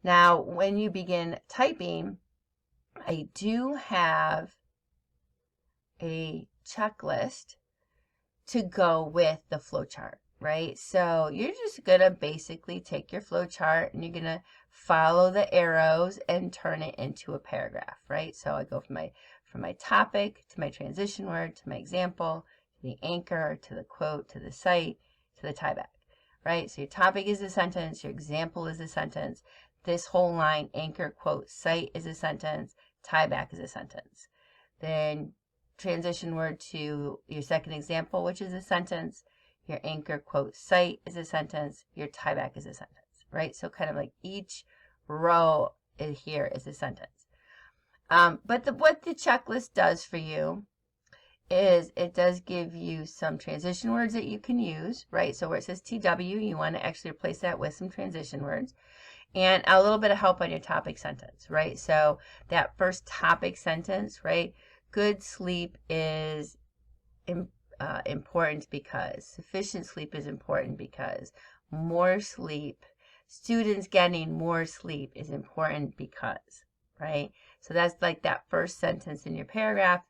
Now, when you begin typing, I do have a checklist to go with the flowchart, right? So you're just gonna basically take your flowchart and you're gonna follow the arrows and turn it into a paragraph, right? So I go from my topic to my transition word to my example to the anchor to the quote to the cite to the tieback, right? So your topic is a sentence, your example is a sentence, this whole line, anchor, quote, cite is a sentence, tieback is a sentence. Then transition word to your second example, which is a sentence, your anchor, quote, cite is a sentence, your tieback is a sentence, right? So kind of like each row here is a sentence. But what the checklist does for you is it does give you some transition words that you can use, right? So where it says TW, you want to actually replace that with some transition words and a little bit of help on your topic sentence, right? So that first topic sentence, right? Good sleep is important because, sufficient sleep is important because, more sleep, students getting more sleep is important because, right? So that's like that first sentence in your paragraph,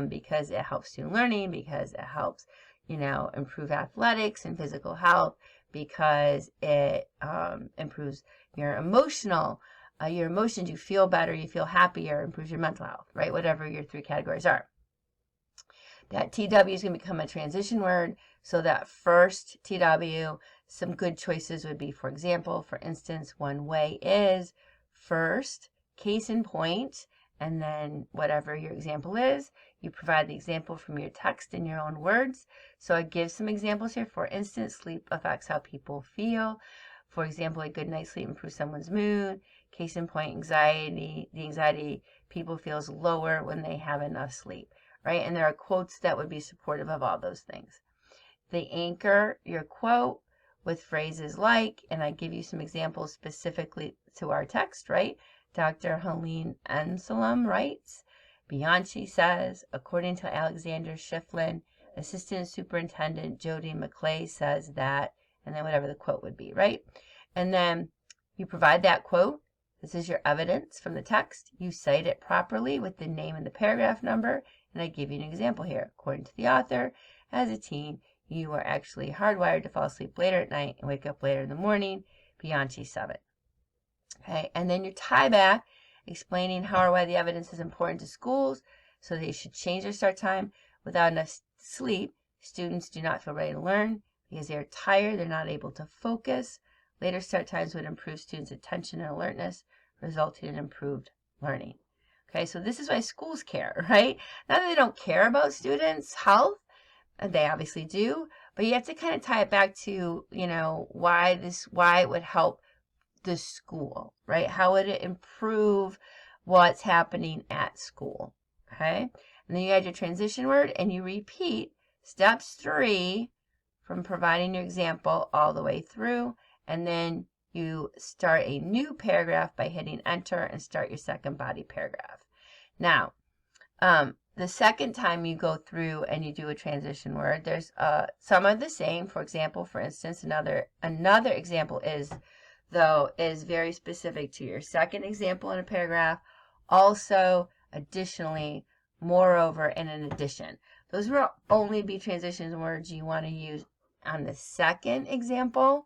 because it helps student learning, because it helps, improve athletics and physical health, because it improves your emotions, you feel better, you feel happier, improves your mental health, right? Whatever your three categories are. That TW is going to become a transition word. So that first TW, some good choices would be, for example, for instance, one way is first, case in point, and then whatever your example is, you provide the example from your text in your own words. So I give some examples here. For instance, sleep affects how people feel. For example, a good night's sleep improves someone's mood. Case in point, the anxiety people feels lower when they have enough sleep, right? And there are quotes that would be supportive of all those things. They anchor your quote with phrases like, and I give you some examples specifically to our text, right? Dr. Helene Anselm writes, Bianchi says, according to Alexander Schifflin, Assistant Superintendent Jody McClay says that, and then whatever the quote would be, right? And then you provide that quote. This is your evidence from the text. You cite it properly with the name and the paragraph number, and I give you an example here. According to the author, as a teen, you are actually hardwired to fall asleep later at night and wake up later in the morning. Bianchi 7. Okay, and then your tie back, explaining how or why the evidence is important to schools, so they should change their start time. Without enough sleep, students do not feel ready to learn because they are tired, they're not able to focus. Later start times would improve students' attention and alertness, resulting in improved learning. Okay, so this is why schools care, right? Not that they don't care about students' health, they obviously do, but you have to kind of tie it back to, why it would help the school, right? How would it improve what's happening at school, okay? And then you add your transition word and you repeat steps 3 from providing your example all the way through, and then you start a new paragraph by hitting enter and start your second body paragraph. Now, the second time you go through and you do a transition word, there's some are the same. For example, for instance, another example is very specific to your second example in a paragraph. Also, additionally, moreover, and in addition. Those will only be transition words you want to use on the second example,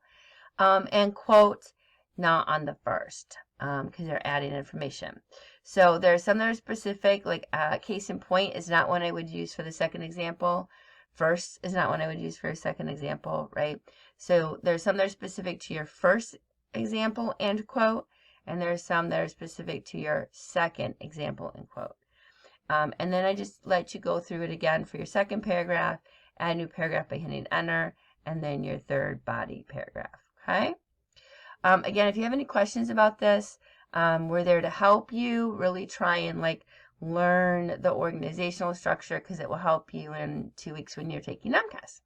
and quote, not on the first, because they're adding information. So there's some that are specific, like case in point is not one I would use for the second example. First is not one I would use for a second example, right? So there's some that are specific to your first example and quote, and there's some that are specific to your second example and quote. And then I just let you go through it again for your second paragraph, add a new paragraph by hitting enter, and then your third body paragraph, okay? Again, if you have any questions about this, we're there to help you really try and learn the organizational structure, because it will help you in 2 weeks when you're taking MCAS.